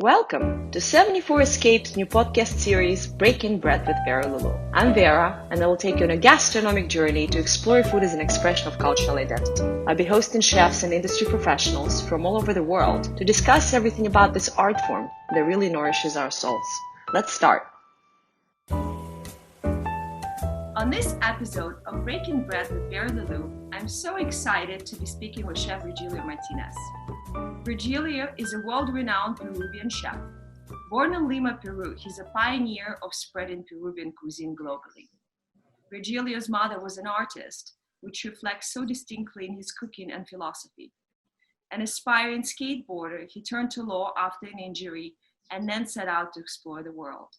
Welcome to 74 Escapes new podcast series Breaking Bread with Vera Loulou. I'm Vera, and I will take you on a gastronomic journey to explore food as an expression of cultural identity. I'll be hosting chefs and industry professionals from all over the world to discuss everything about this art form that really nourishes our souls. Let's start. On this episode of Breaking Bread with Vera Loulou, I'm so excited to be speaking with Chef Virgilio Martinez. Virgilio is a world-renowned Peruvian chef. Born in Lima, Peru, he's a pioneer of spreading Peruvian cuisine globally. Virgilio's mother was an artist, which reflects so distinctly in his cooking and philosophy. An aspiring skateboarder, he turned to law after an injury and then set out to explore the world.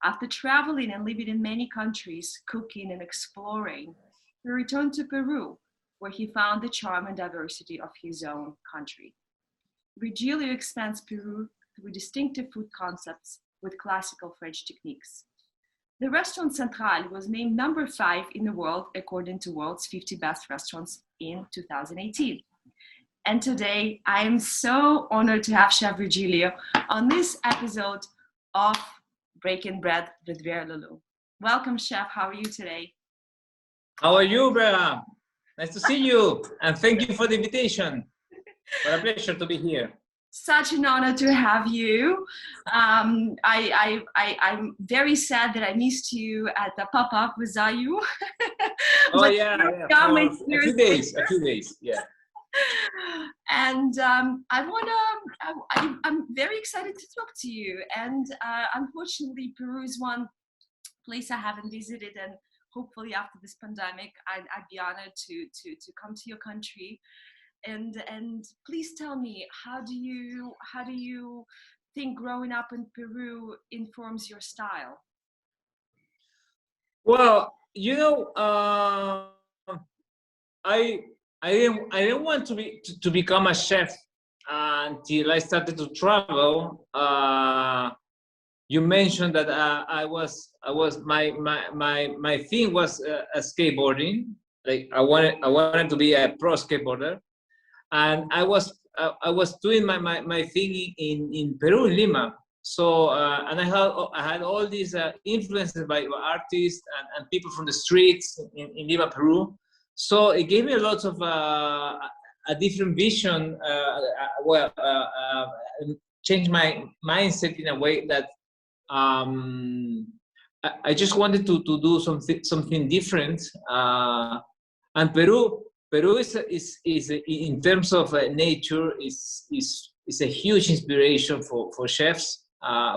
After traveling and living in many countries, cooking and exploring, he returned to Peru, where he found the charm and diversity of his own country. Virgilio expands Peru through distinctive food concepts with classical French techniques. The restaurant Central was named number 5 in the world according to World's 50 Best Restaurants in 2018. And today, I am so honored to have Chef Virgilio on this episode of Breaking Bread with Vera Loulou. Welcome, Chef. How are you today? How are you, Vera? Nice to see you, and thank you for the invitation. What a pleasure to be here. Such an honor to have you. I'm very sad that I missed you at the pop-up with Zayu. Oh yeah, for a few days, yeah. And I'm very excited to talk to you. And unfortunately, Peru is one place I haven't visited, and hopefully after this pandemic, I'd be honored to come to your country. And please tell me, how do you think growing up in Peru informs your style? Well, I didn't want to become a chef until I started to travel. You mentioned that my thing was skateboarding. Like I wanted to be a pro skateboarder. And I was doing my thing in Peru, in Lima. So and I had all these influences by artists and people from the streets in Lima, Peru. So it gave me a lot of a different vision. Changed my mindset in a way that I just wanted to do something different. And Peru is in terms of nature is a huge inspiration for chefs,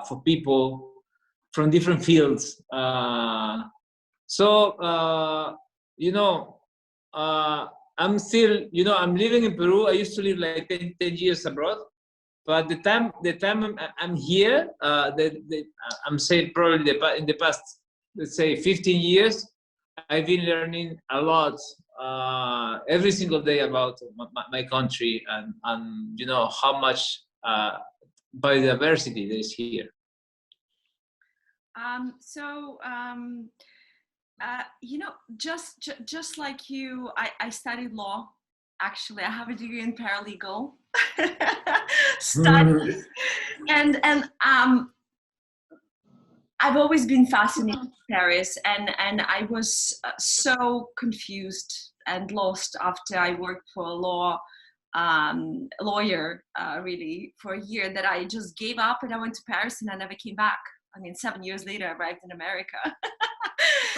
for people from different fields. I'm still, I'm living in Peru. I used to live like 10 years abroad, but the time I'm here, I'm saying probably in the past, let's say 15 years, I've been learning a lot every single day about my country and how much biodiversity there is here. Just like you, I studied law. Actually, I have a degree in paralegal studies, and I've always been fascinated with Paris, and I was so confused and lost after I worked for a lawyer really for a year that I just gave up and I went to Paris and I never came back. I mean, 7 years later, I arrived in America.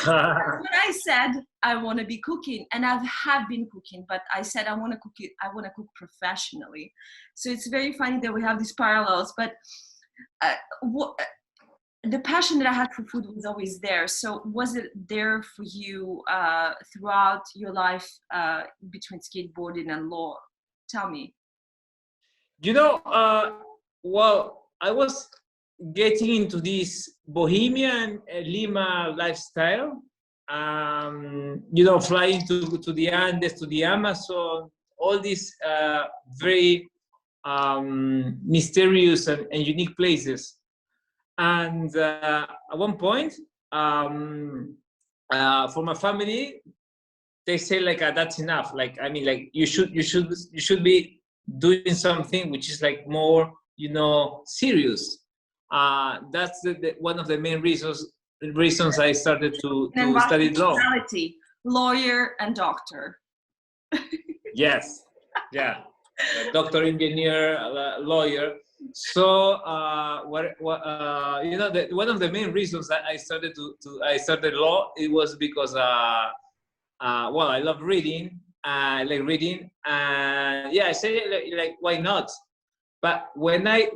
When I said I want to be cooking, and I have been cooking, but I said I want to cook it. I want to cook professionally. So it's very funny that we have these parallels. But the passion that I had for food was always there. So was it there for you throughout your life between skateboarding and law? Tell me. Well, I was getting into this bohemian Lima lifestyle, flying to the Andes, to the Amazon, all these very mysterious and unique places. And at one point, for my family, they say like that's enough. Like I mean, like you should be doing something which is like more serious. That's one of the main reasons I started to study law. Lawyer and doctor. Yes, yeah, doctor, engineer, lawyer. So one of the main reasons that I started I started law, it was because well, I love reading. I like reading, and yeah, I said like why not? But when I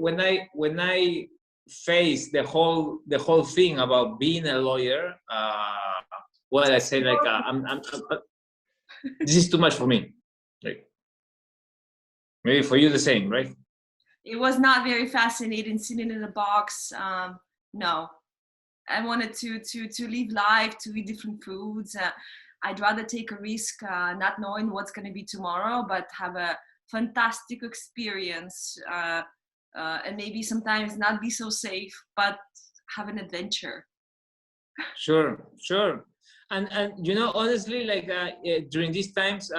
faced the whole thing about being a lawyer, well, I said like this is too much for me. Like maybe for you the same, right? It was not very fascinating sitting in a box. No, I wanted to live life, to eat different foods. I'd rather take a risk, not knowing what's going to be tomorrow, but have a fantastic experience, and maybe sometimes not be so safe, but have an adventure. Sure. And honestly, like during these times,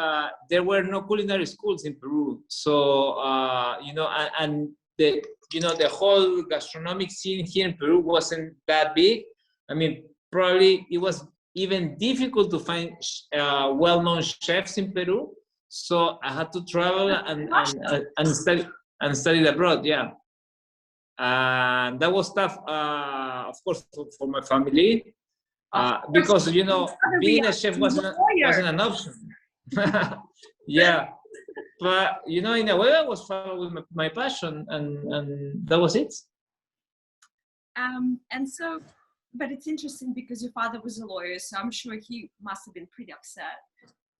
there were no culinary schools in Peru. So and the the whole gastronomic scene here in Peru wasn't that big. I mean, probably it was even difficult to find well-known chefs in Peru. So I had to travel and study abroad. Yeah, and that was tough, of course, for my family. Because being a chef wasn't an option. Yeah, but in a way I was following my passion, and that was it. And so, but it's interesting because your father was a lawyer, so I'm sure he must have been pretty upset.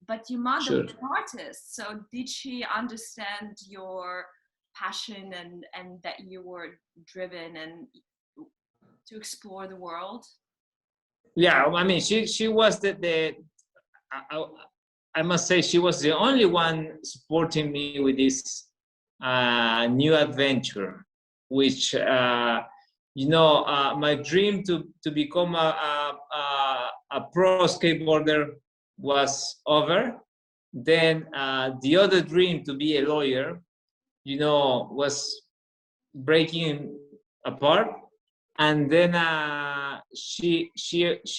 But your mother was an artist, so did she understand your passion and that you were driven and to explore the world? Yeah, I mean, she was I must say she was the only one supporting me with this new adventure, which my dream to become a pro skateboarder was over. Then the other dream to be a lawyer, was breaking apart. And then she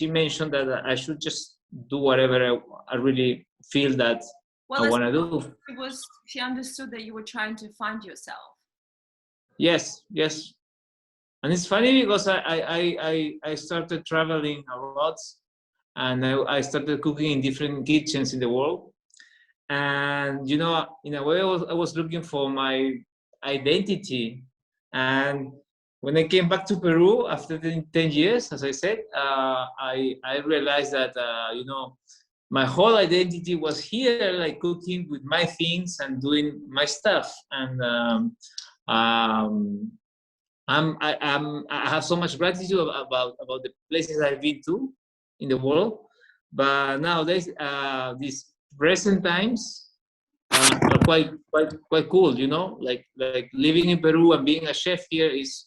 mentioned that I should just do whatever I really feel that I want to do. She understood that you were trying to find yourself. Yes. And it's funny because I started traveling a lot, and I started cooking in different kitchens in the world. And in a way, I was looking for my identity. And when I came back to Peru after 10 years, as I said, I realized that my whole identity was here, like cooking with my things and doing my stuff. And I have so much gratitude about the places I've been to in the world. But nowadays, these present times are quite cool. Like living in Peru and being a chef here is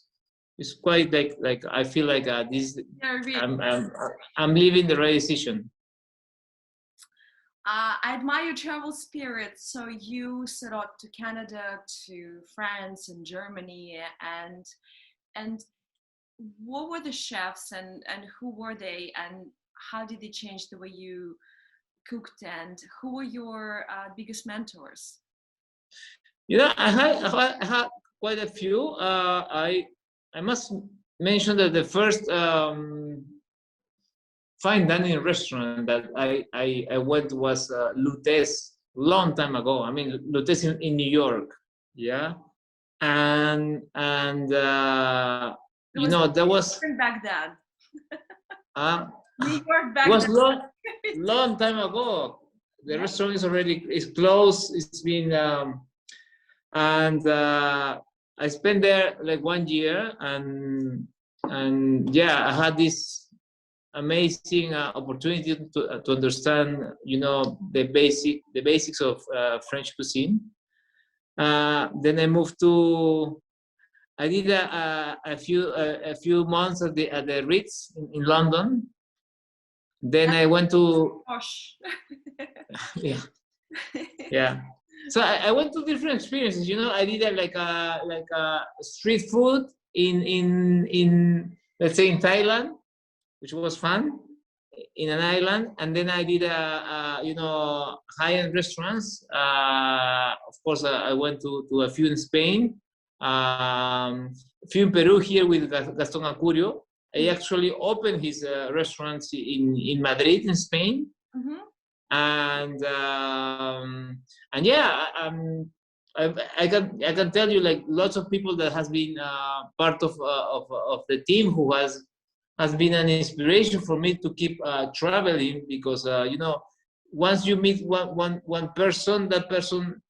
quite like I feel like this. I'm living the right decision. I admire your travel spirit. So you set out to Canada, to France and Germany, and what were the chefs and who were they, and how did they change the way you cooked, and who were your biggest mentors? I had quite a few. I must mention that the first fine dining restaurant that I went was Lutes, long time ago. I mean, Lutes in New York. Yeah, and there was back then. New York back was then. long time ago. The restaurant is closed. It's been and I spent there like 1 year, and yeah, I had this amazing opportunity to understand the basics of French cuisine. Then I moved to. I did a few months at the Ritz in London. Then I went to. Gosh. Yeah. So I went to different experiences. You know, I did like a street food in let's say in Thailand, which was fun in an island, and then I did high-end restaurants. Of course, I went to a few in Spain, a few in Peru here with Gaston Acurio. I actually opened his restaurants in Madrid, in Spain. Mm-hmm. And yeah, I can tell you like lots of people that has been part of the team who has been an inspiration for me to keep traveling, because once you meet one person, that person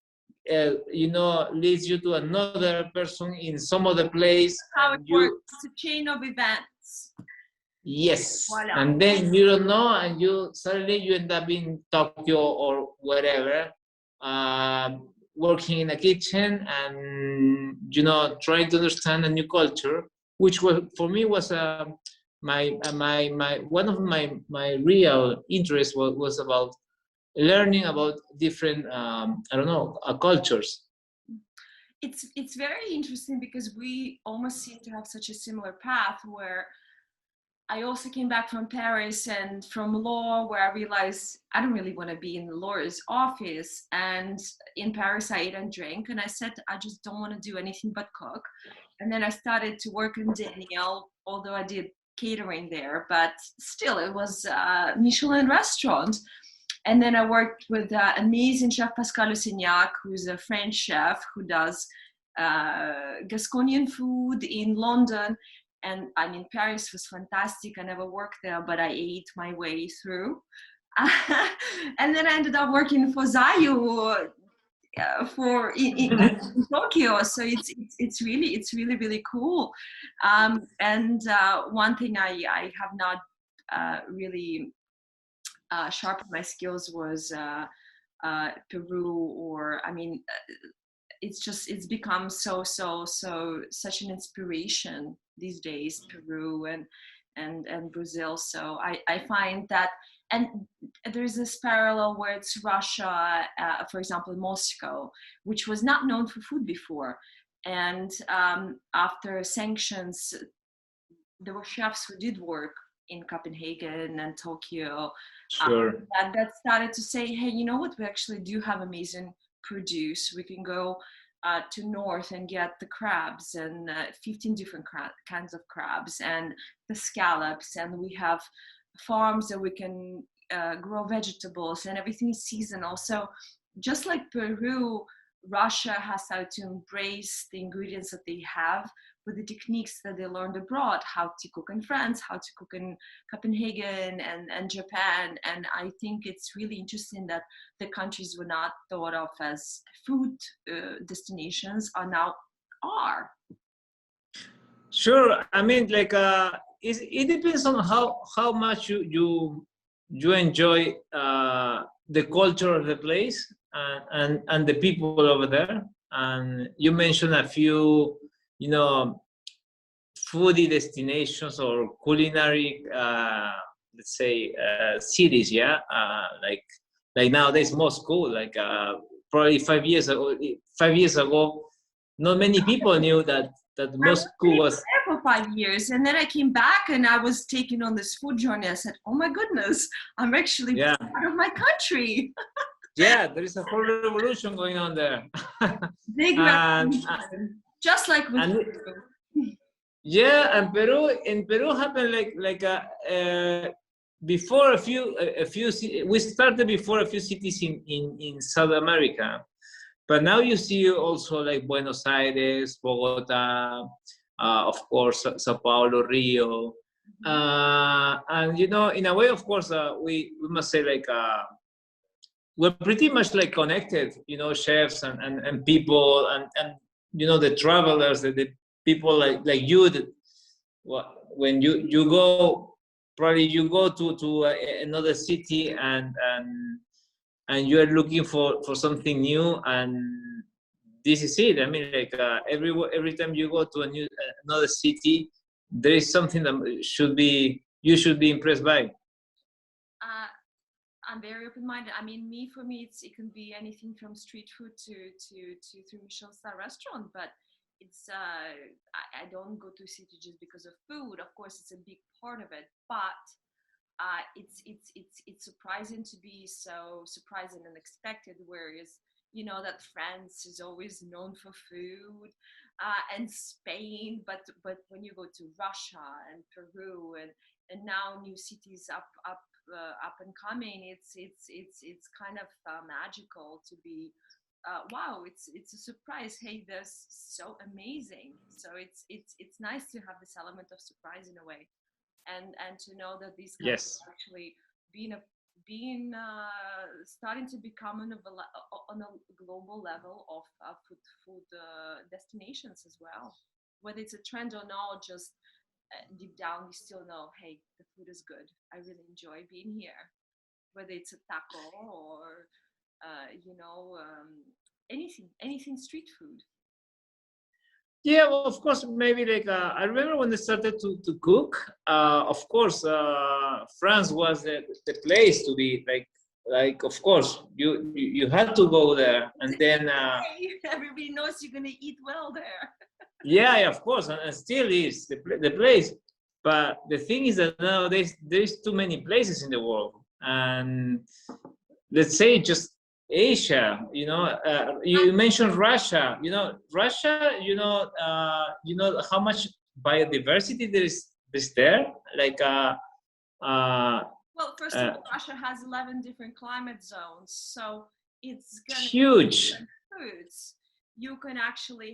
leads you to another person in some other place. How it works, it's a chain of events. Yes. Voila. And then you don't know, and you suddenly you end up in Tokyo or wherever, working in a kitchen and trying to understand a new culture, which was for me was my one of my real interest was about learning about different cultures. It's very interesting because we almost seem to have such a similar path, where I also came back from Paris and from law, where I realized I don't really want to be in the lawyer's office. And in Paris, I ate and drank, and I said, I just don't want to do anything but cook. And then I started to work in Daniel, although I did catering there, but still it was a Michelin restaurant. And then I worked with amazing chef Pascal Lussignac, who's a French chef who does Gasconian food in London. And I mean, Paris was fantastic. I never worked there, but I ate my way through. And then I ended up working for Zayu in Tokyo. So it's really cool. And one thing I have not really sharpened my skills was Peru, or I mean, it's become such an inspiration these days, Peru and Brazil. So I find that, and there's this parallel where it's Russia, for example, Moscow, which was not known for food before. And after sanctions, there were chefs who did work in Copenhagen and Tokyo. Sure. That started to say, hey, you know what? We actually do have amazing produce. We can go to north and get the crabs and 15 different kinds of crabs and the scallops, and we have farms that we can grow vegetables, and everything is seasonal. So just like Peru, Russia has started to embrace the ingredients that they have with the techniques that they learned abroad, how to cook in France, how to cook in Copenhagen and Japan. And I think it's really interesting that the countries were not thought of as food destinations now are. Sure. I mean, like it depends on how much you enjoy the culture of the place and the people over there. And you mentioned a few, foodie destinations or culinary, let's say, cities. Yeah, like nowadays Moscow. Like probably 5 years ago, not many people knew that Moscow was there for 5 years, and then I came back and I was taking on this food journey. I said, oh my goodness, I'm actually out of my country. Yeah, there is a whole revolution going on there. Big revolution, just like with Peru. Yeah, and Peru happened before a few we started before a few cities in South America. But now you see also like Buenos Aires, Bogota, of course, Sao Paulo, Rio. And, in a way, of course, we must say like, we're pretty much like connected, chefs and people and the travelers, the people like you, that when you go, probably you go to another city and you are looking for something new, and this is it. I mean, like every time you go to another city, there is something that you should be impressed by. I'm very open-minded. I mean, for me, it can be anything from street food to through Michelin star restaurant. But it's I don't go to a city just because of food. Of course, it's a big part of it, but it's surprising to be so surprising and unexpected. Whereas you know that France is always known for food, and Spain, but when you go to Russia and Peru and now new cities up and coming, it's kind of magical to be. Wow, it's a surprise. Hey, that's so amazing. So it's nice to have this element of surprise in a way, and to know that these countries Yes. are actually being starting to become on a global level of food destinations as well. Whether it's a trend or not, just deep down we still know, hey, the food is good. I really enjoy being here. Whether it's a taco or anything street food. Yeah, well, of course, maybe like I remember when they started to cook. Of course, France was the place to be. Like of course, you had to go there, and then Everybody knows you're gonna eat well there. yeah, of course, and still is the place. But the thing is that nowadays there's too many places in the world, and let's say just Asia. You mentioned Russia. Russia. You know how much biodiversity there's there. Like Well, first of all, Russia has 11 different climate zones, so it's gonna huge. be foods. You can actually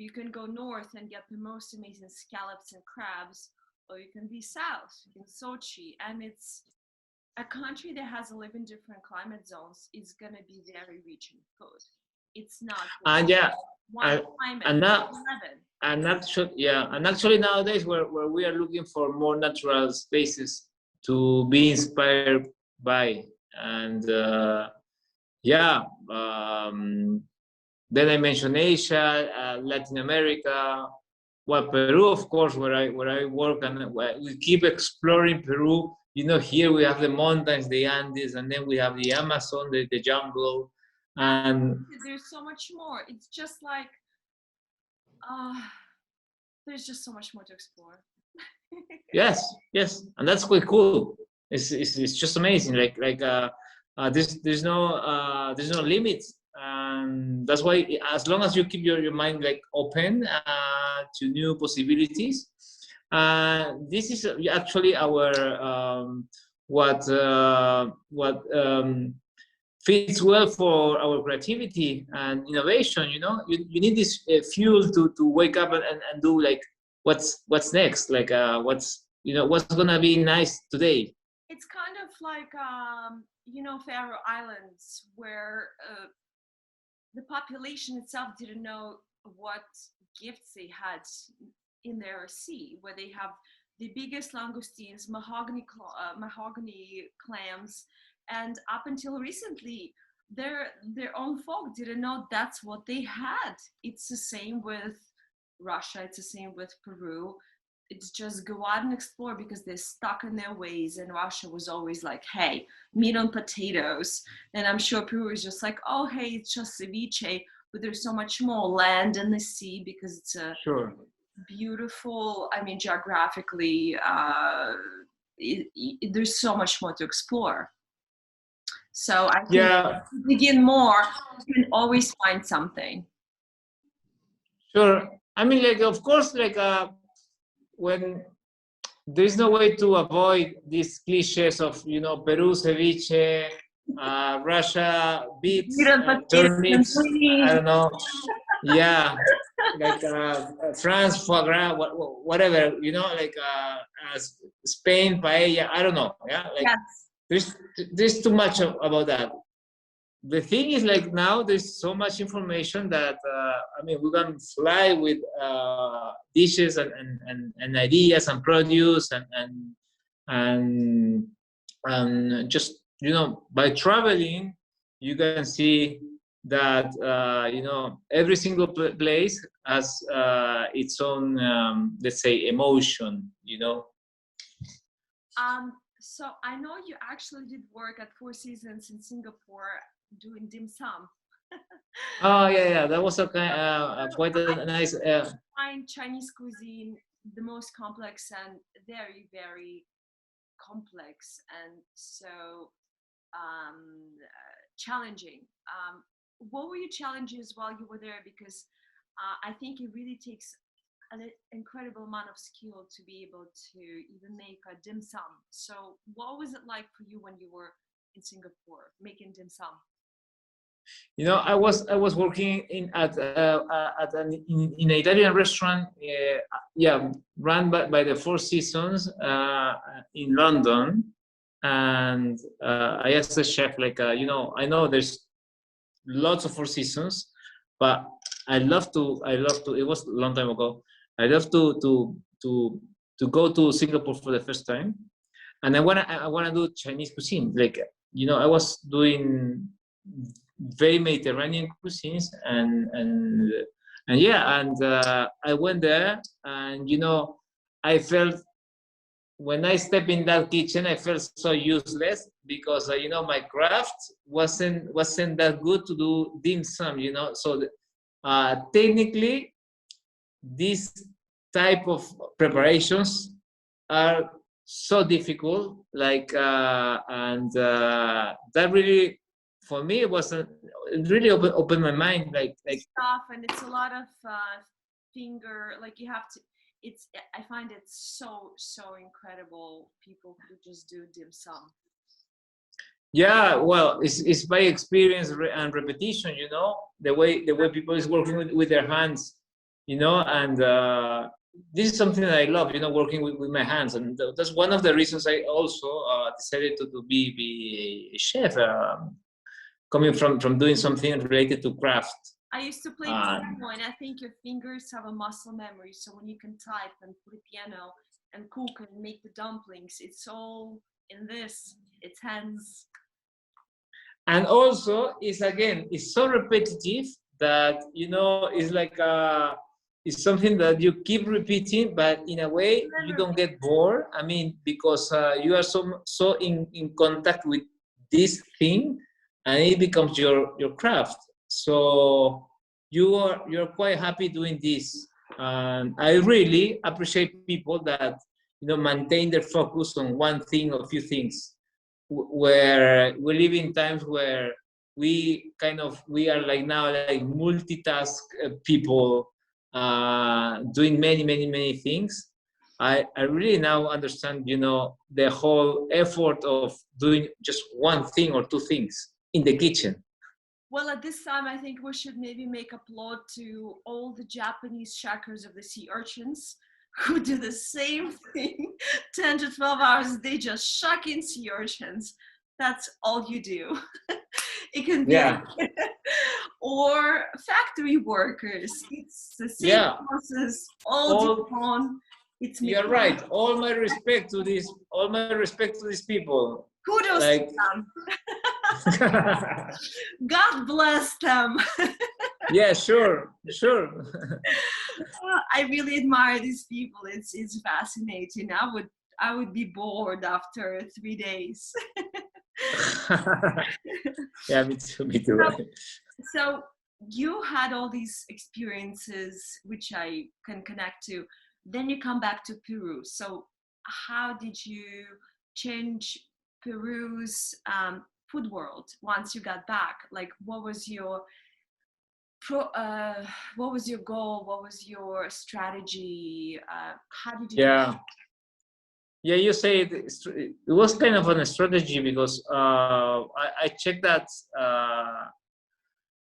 you can go north and get the most amazing scallops and crabs, or you can be south in Sochi, and it's a country that has 11 different climate zones is gonna be very rich in food. It's not And yeah, one climate. and now 11. and actually nowadays where we are looking for more natural spaces to be inspired by, and yeah, then I mentioned Asia, Latin America, well, Peru, of course, where I work, and we keep exploring Peru. Here we have the mountains, the Andes, and then we have the Amazon, the jungle, and there's so much more. It's just like there's just so much more to explore. yes, and that's quite cool. It's just amazing. There's no limits, and that's why as long as you keep your mind like open to new possibilities, this is actually our what fits well for our creativity and innovation. You need this fuel to wake up and do like what's next, like what's gonna be nice today. It's kind of like Faroe Islands, where the population itself didn't know what gifts they had in their sea, where they have the biggest langoustines, mahogany clams, and up until recently, their own folk didn't know that's what they had. It's the same with Russia. It's the same with Peru. It's just go out and explore because they're stuck in their ways. And Russia was always like, hey, meat on potatoes. And I'm sure Peru is just like, oh, hey, it's just ceviche. But there's so much more land and the sea because it's a beautiful, I mean, geographically, there's so much more to explore. So I think if you begin more, you can always find something. Sure. I mean, like, of course, like, when there's no way to avoid these cliches of, Peru ceviche, Russia beets, turnips, I don't know. Yeah, like France foie gras, whatever, like Spain paella. I don't know. Yeah, like there's too much about that. The thing is, like, now there's so much information that I mean, we can fly with dishes and ideas and produce and just by traveling you can see that every single place has its own let's say emotion. So I know you actually did work at Four Seasons in Singapore doing dim sum. Oh yeah, that was a kind quite I a nice. find Chinese cuisine the most complex and very, very complex and so challenging. What were your challenges while you were there? Because I think it really takes an incredible amount of skill to be able to even make a dim sum. So, what was it like for you when you were in Singapore making dim sum? I was working at in an Italian restaurant, yeah, run by the Four Seasons in London, and I asked the chef, like, I know there's lots of Four Seasons, but I love to. It was a long time ago. I love to go to Singapore for the first time, and I wanna do Chinese cuisine. Like, I was doing very Mediterranean cuisines, and yeah, and I went there, and I felt, when I stepped in that kitchen, I felt so useless because my craft wasn't that good to do dim sum. So technically, these type of preparations are so difficult, like, and that really, for me, it really opened my mind, like Stuff, and it's a lot of finger, like you have to. I find it so incredible. People who just do dim sum. yeah, well, it's by experience and repetition, the way people is working with their hands, and this is something that I love, working with my hands, and that's one of the reasons I also decided to be a chef, coming from doing something related to craft. I used to play piano, and I think your fingers have a muscle memory. So when you can type and play piano and cook and make the dumplings, it's all in this. It's hands. And also, it's so repetitive that it's like it's something that you keep repeating, but in a way you don't get bored. I mean, because you are so in contact with this thing, and it becomes your craft. So you're quite happy doing this. And I really appreciate people that maintain their focus on one thing or few things, where we live in times where we are like now, like, multitask people, doing many things. I really now understand the whole effort of doing just one thing or two things in the kitchen. Well, at this time, I think we should maybe make a plot to all the Japanese shackers of the sea urchins who do the same thing 10 to 12 hours a day, just shucking sea urchins. That's all you do. It can be, Yeah. or factory workers. It's the same process all day long. You're right. All my respect to these people. Kudos to them. God bless them. Yeah, sure. I really admire these people. It's fascinating. I would be bored after 3 days. Yeah, me too. So you had all these experiences, which I can connect to. Then you come back to Peru. So how did you change Peru's food world once you got back? Like, what was your goal? What was your strategy? How did you? Yeah, you say it was kind of a strategy, because I checked that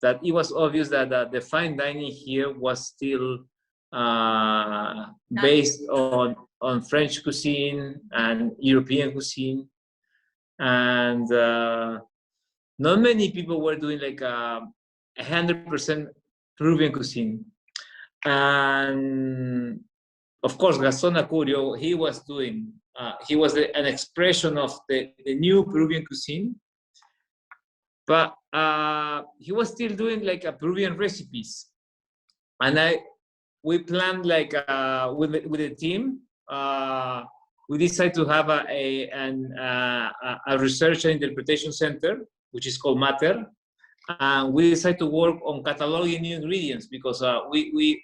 it was obvious that the fine dining here was still based on French cuisine and European cuisine, and not many people were doing like 100% Peruvian cuisine. And of course, Gaston Acurio, he was an expression of the new Peruvian cuisine, but he was still doing like a Peruvian recipes. And we planned, like, with the team, we decided to have a research and interpretation center, which is called Matter. We decided to work on cataloging new ingredients because we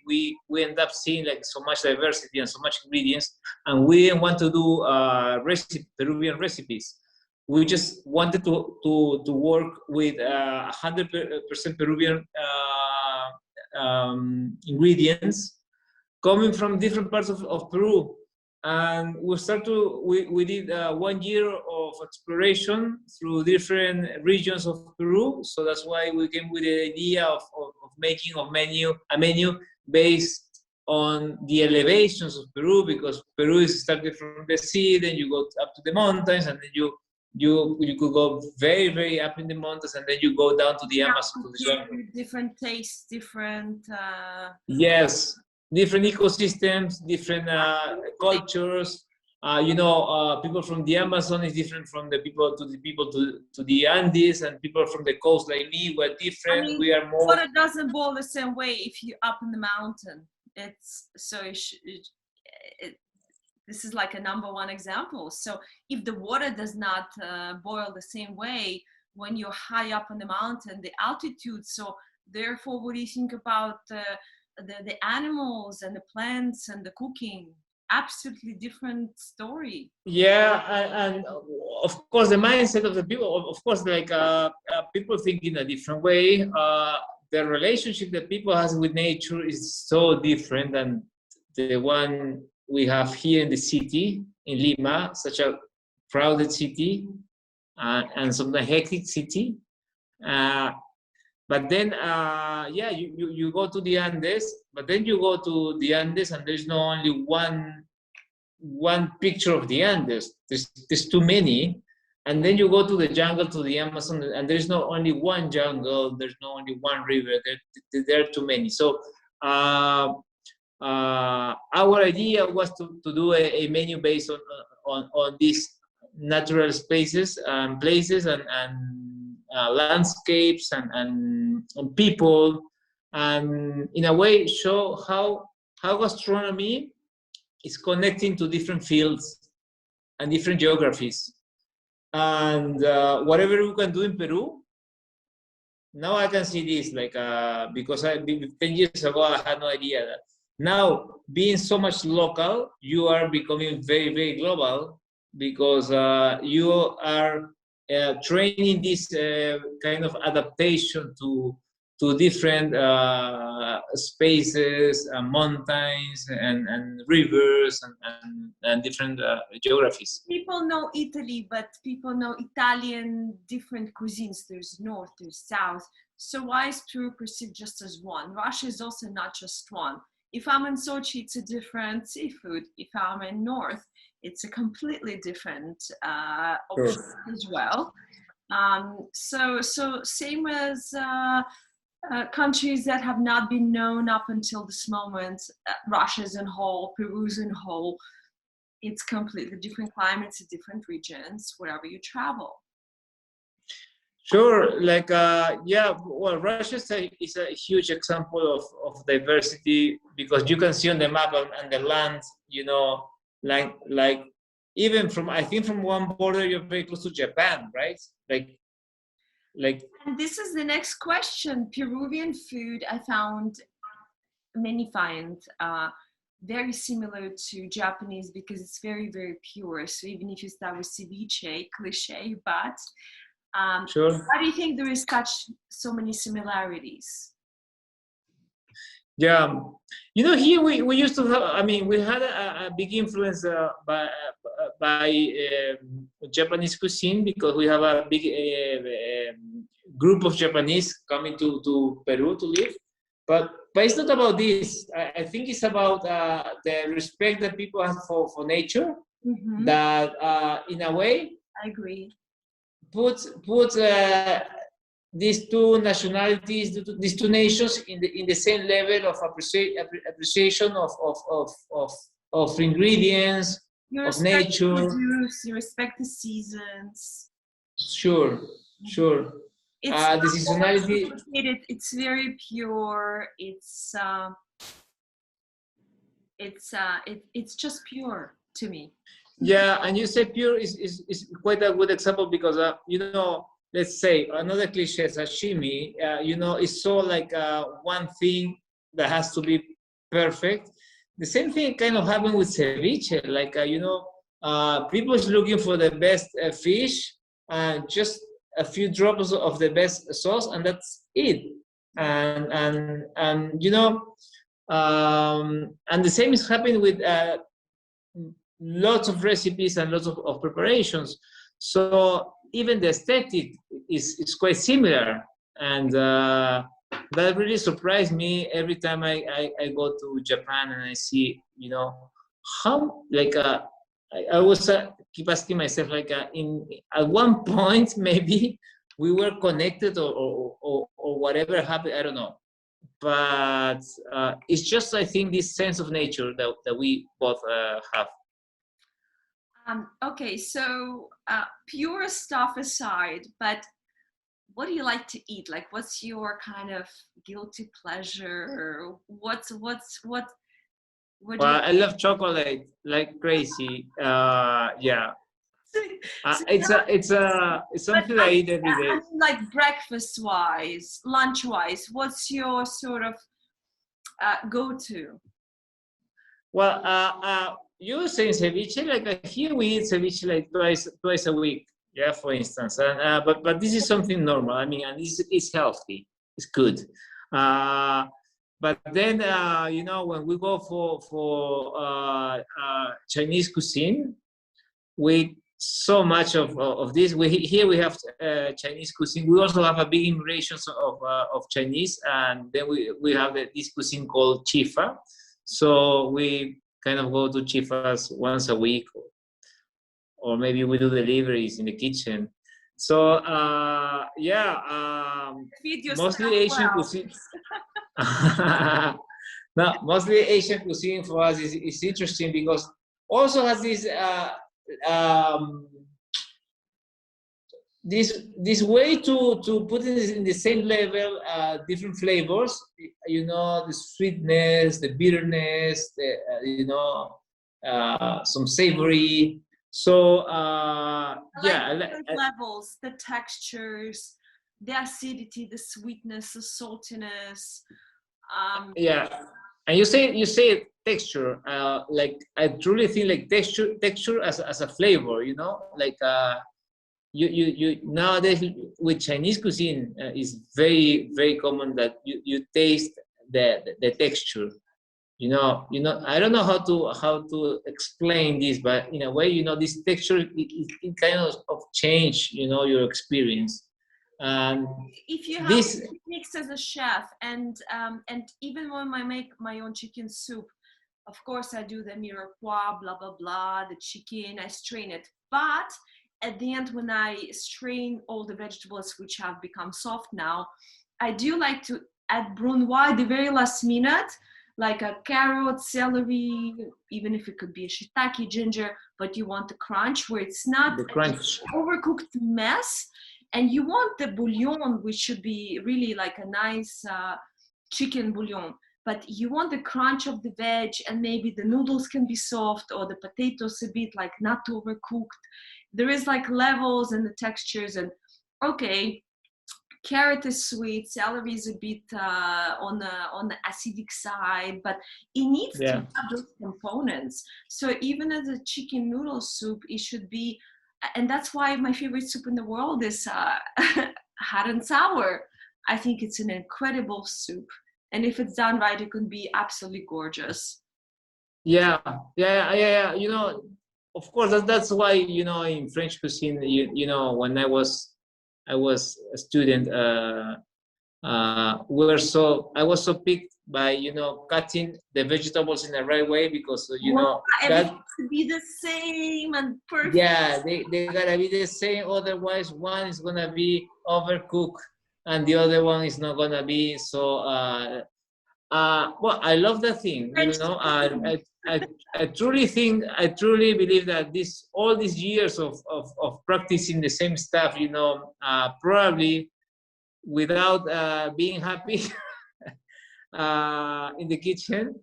end up seeing like so much diversity and so much ingredients, and we didn't want to do Peruvian recipes. We just wanted to work with 100% Peruvian ingredients coming from different parts of Peru. And we did 1 year of exploration through different regions of Peru. So that's why we came with the idea of making a menu based on the elevations of Peru, because Peru is starting from the sea, then you go up to the mountains, and then you could go very, very up in the mountains, and then you go down to the Amazon. To the jungle. Different tastes, different... Yes. Different ecosystems, different cultures. People from the Amazon is different from the people to the Andes, and people from the coast like me were different. I mean, we are more. Water doesn't boil the same way if you're up in the mountain. This is like a #1 example. So if the water does not boil the same way when you're high up on the mountain, the altitude. So therefore, what do you think about the animals and the plants and the cooking? Absolutely different story. Yeah, and of course the mindset of the people, of course, like people think in a different way. The relationship that people has with nature is so different than the one we have here in the city, in Lima, such a crowded city and sometimes hectic city. But then, you go to the Andes, but then you go to the Andes and there's not only one picture of the Andes. There's too many. And then you go to the jungle, to the Amazon, and there's not only one jungle, there's not only one river, there are too many. So our idea was to do a menu based on these natural spaces and places and landscapes and people, and in a way show how gastronomy is connecting to different fields and different geographies. And whatever we can do in Peru, now I can see this, like because 10 years ago I had no idea that. Now, being so much local, you are becoming very, very global, because you are training this kind of adaptation to different spaces, mountains, and rivers, and different geographies. People know Italy, but people know Italian different cuisines. There's north, there's south. So why is Peru perceived just as one? Russia is also not just one. If I'm in Sochi, it's a different seafood. If I'm in north, it's a completely different option as well. So same as countries that have not been known up until this moment, Russia's in whole, Peru's in whole. It's completely different climates, different regions, wherever you travel. Sure, like well, Russia is a huge example of diversity, because you can see on the map and the land, like even from, I think from one border you're very close to Japan, right? Like. And this is the next question. Peruvian food, I found many find very similar to Japanese, because it's very, very pure. So even if you start with ceviche, cliche, but sure. Why do you think there is so many similarities? Yeah, here we used to have, I mean, we had a big influence by Japanese cuisine, because we have a big group of Japanese coming to Peru to live. But it's not about this. I think it's about the respect that people have for nature, mm-hmm. that in a way, I agree, puts these two nationalities, these two nations in the same level of appreciation of ingredients, of nature. You respect the seasons. Sure. The seasonality. It's very pure. It's just pure to me. Yeah, and you say pure is quite a good example because you know, let's say another cliche, sashimi. You know, it's so like one thing that has to be perfect. The same thing kind of happened with ceviche. Like you know, people is looking for the best fish and just a few drops of the best sauce, and that's it. And you know, and the same is happening with lots of recipes and lots of preparations. So even the aesthetic is quite similar. And that really surprised me every time I go to Japan and I see, you know, how like I always keep asking myself like in at one point maybe we were connected or whatever happened, I don't know. But it's just I think this sense of nature that we both have. Okay, so pure stuff aside, but what do you like to eat? Like, what's your kind of guilty pleasure? What do you? Well, I love chocolate like crazy. Yeah, So it's but something I eat every I day. mean, like breakfast wise, lunch wise, what's your sort of go to? Well, you were saying ceviche. Like here we eat ceviche like twice a week. Yeah, for instance. And but this is something normal. I mean, and it's healthy. It's good. Uh, but then you know when we go for Chinese cuisine, we so much of this. We here we have Chinese cuisine. We also have a big immigration of Chinese, and then we have this cuisine called chifa. So we kind of go to chifas once a week, or maybe we do deliveries in the kitchen. So yeah, Feed mostly yourself Asian well. cuisine. No, mostly Asian cuisine for us is interesting because also has this um, this way to put it in the same level different flavors. You know, the sweetness, the bitterness, the you know, some savory. So I like yeah, those levels, the textures, the acidity, the sweetness, the saltiness. yeah. And you say texture. Like I truly think like texture as a flavor. You know, like you nowadays with Chinese cuisine is very common that you taste the texture. You know, I don't know how to explain this, but in a way, you know, this texture it kind of change, you know, your experience. And If you have this, techniques as a chef, and even when I make my own chicken soup, of course I do the mirepoix, blah blah blah, the chicken, I strain it. But at the end, when I strain all the vegetables which have become soft now, I do like to add brunoise the very last minute, like a carrot, celery, even if it could be a shiitake, ginger, but you want the crunch where it's not the crunch. overcooked mess. And you want the bouillon, which should be really like a nice chicken bouillon, but you want the crunch of the veg, and maybe the noodles can be soft or the potatoes a bit like not overcooked. There is like levels and the textures. And okay, carrot is sweet, celery is a bit on the acidic side, but it needs to Yeah. have those components. So even as a chicken noodle soup, it should be, and that's why my favorite soup in the world is hot and sour. I think it's an incredible soup, and if it's done right, it can be absolutely gorgeous. Yeah. You know, of course, that's why, you know, in French cuisine, you know, when I was a student, I was so picked by, you know, cutting the vegetables in the right way because you Well, know everything that should be the same and perfect. yeah, they gotta be the same, otherwise one is gonna be overcooked and the other one is not gonna be. So well, I love that thing, you French know. cuisine. I truly think, I truly believe that this all these years of practicing the same stuff, you know, probably without being happy in the kitchen,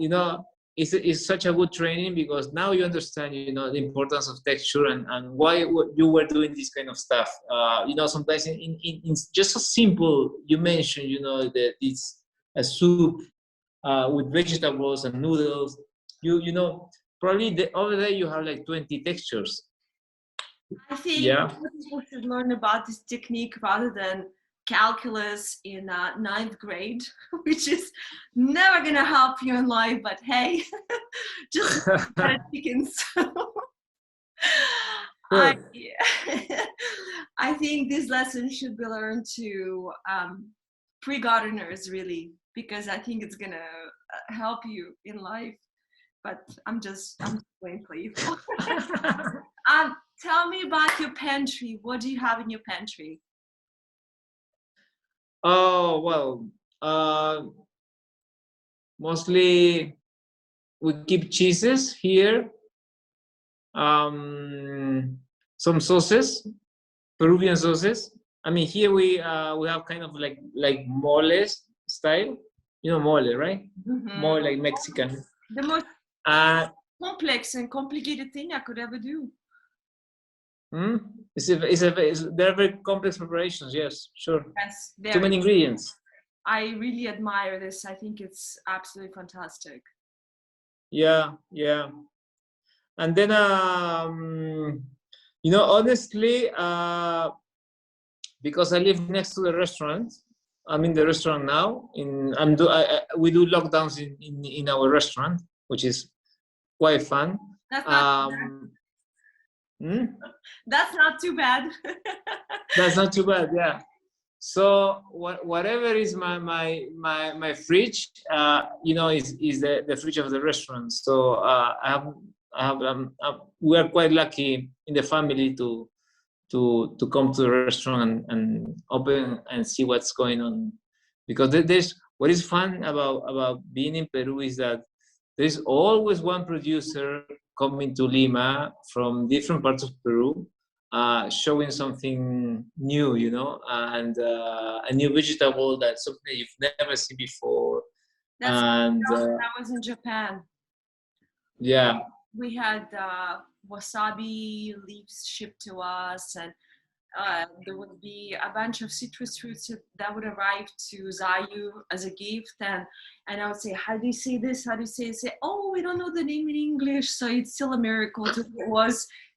you know, it's such a good training, because now you understand, the importance of texture, and why you were doing this kind of stuff. Sometimes in just so simple, you mentioned, that it's a soup with vegetables and noodles. Probably over there you have like 20 textures. I think Yeah. people should learn about this technique rather than calculus in ninth grade, which is never gonna help you in life. But hey, just chickens. I I think this lesson should be learned to pre-gardeners, really, because I think it's gonna help you in life. But I'm just playing playful. Tell me about your pantry. What do you have in your pantry? Oh, well, mostly we keep cheeses here, some sauces, Peruvian sauces. I mean, here we have kind of like mole style, mole, right? Mm-hmm. More like Mexican. The most complex and complicated thing I could ever do. They're very complex preparations. Yes, sure. Yes, too many ingredients. I really admire this. I think it's absolutely fantastic. Yeah. And then honestly, because I live next to the restaurant, I'm in the restaurant now. We do lockdowns in our restaurant, which is quite fun. That's not That's not too bad. That's not too bad, yeah. So whatever is my fridge, is the fridge of the restaurant. So we are quite lucky in the family to come to the restaurant and open and see what's going on, because there's what is fun about being in Peru is that there's always one producer coming to Lima from different parts of Peru, showing something new, and a new vegetable that's something you've never seen before. That was in Japan. Yeah. We had wasabi leaves shipped to us, and there would be a bunch of citrus fruits that would arrive to Zayu as a gift, and I would say, how do you say this? How do you say it? Say, oh, we don't know the name in English, so it's still a miracle.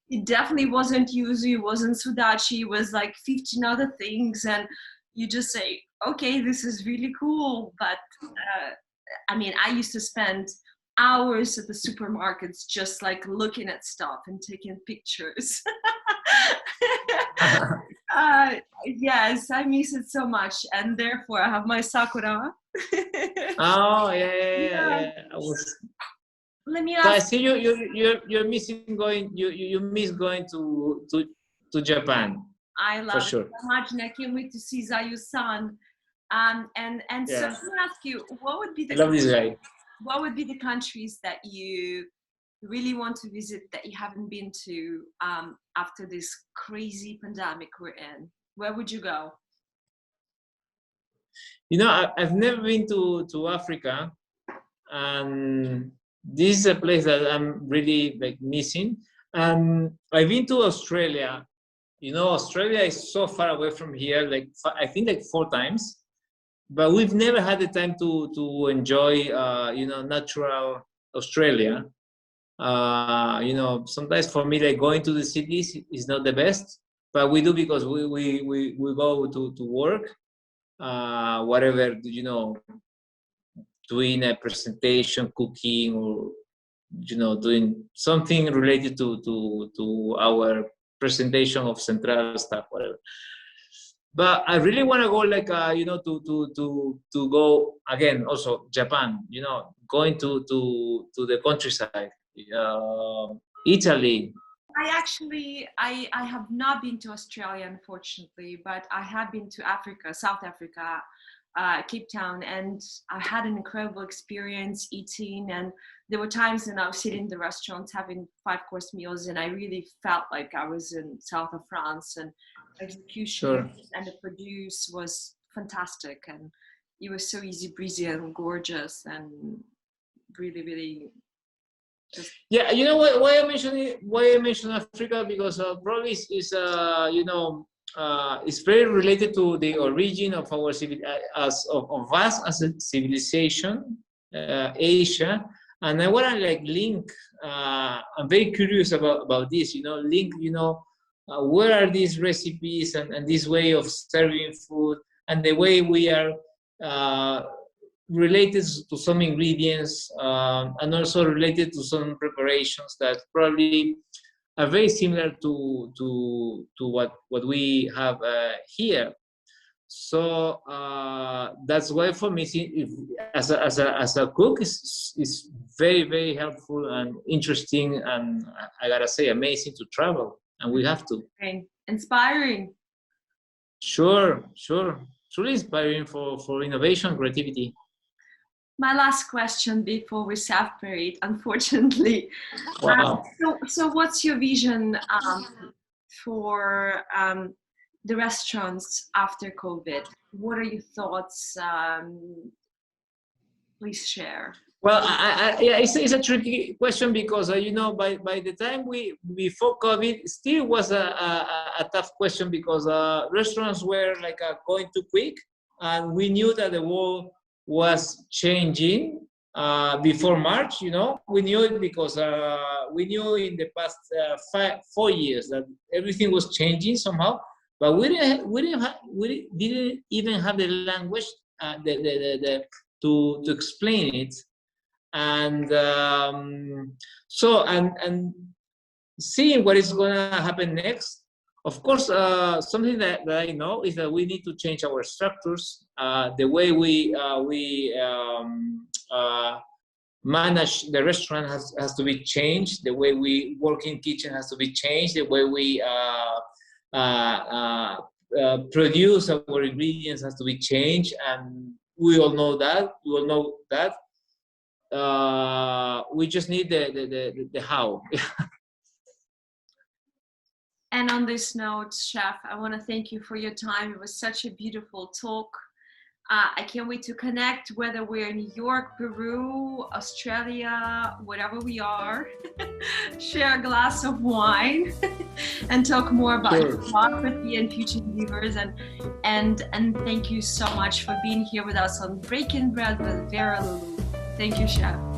It definitely wasn't yuzu, it wasn't sudachi, it was like 15 other things, and you just say, okay, this is really cool. But I mean, I used to spend hours at the supermarkets just like looking at stuff and taking pictures. Yes, I miss it so much, and therefore I have my sakura. Oh yeah. Let me So I ask. see you're missing going. You miss going to Japan. I love it sure. so much, and I can't wait to see Zayu-san. And Yeah. so let me ask you, what would be I love this guy. What would be the countries that you really want to visit that you haven't been to after this crazy pandemic we're in? Where would you go? I've never been to Africa, and this is a place that I'm really like missing. I've been to Australia. Australia is so far away from here, like I think like 4 times, but we've never had the time to enjoy natural Australia. Sometimes for me, like going to the cities is not the best, but we do because we go to work, whatever, doing a presentation, cooking, or doing something related to our presentation of central stuff, whatever. But I really want to go, like to go again. Also Japan, going to the countryside, Italy. I have not been to Australia, unfortunately, but I have been to Africa, South Africa, Cape Town, and I had an incredible experience eating. And there were times when I was sitting in the restaurants having 5-course meals, and I really felt like I was in south of France. And execution Sure. and the produce was fantastic, and it was so easy breezy and gorgeous, and really, really Yeah, you know why I mention it? Why I mention Africa? Because probably is it's very related to the origin of our of us as a civilization, Asia, and I want to like link. I'm very curious about this. Link. Where are these recipes and this way of serving food and the way we are. Related to some ingredients and also related to some preparations that probably are very similar to what we have here. So that's why for me, as a cook, is very, very helpful and interesting, and I gotta say, amazing to travel, and we have to. Inspiring. Sure. Truly inspiring for innovation, creativity. My last question before we separate, unfortunately. Wow. So what's your vision for the restaurants after COVID? What are your thoughts? Please share. Well, yeah, it's a tricky question because by the time before COVID, still was a tough question because restaurants were like going too quick, and we knew that the world was changing before March. We knew it because we knew in the past 4 years that everything was changing somehow, but we didn't even have the language to explain it. And and seeing what is going to happen next, of course, something that I know is that we need to change our structures, the way we manage the restaurant has to be changed, the way we work in kitchen has to be changed, the way we produce our ingredients has to be changed, and we all know that. We just need the how. And on this note, Chef, I want to thank you for your time. It was such a beautiful talk. I can't wait to connect, whether we're in New York, Peru, Australia, whatever we are. Share a glass of wine and talk more about photography and future endeavors. And thank you so much for being here with us on Breaking Bread with Vera Loulou. Thank you, Chef.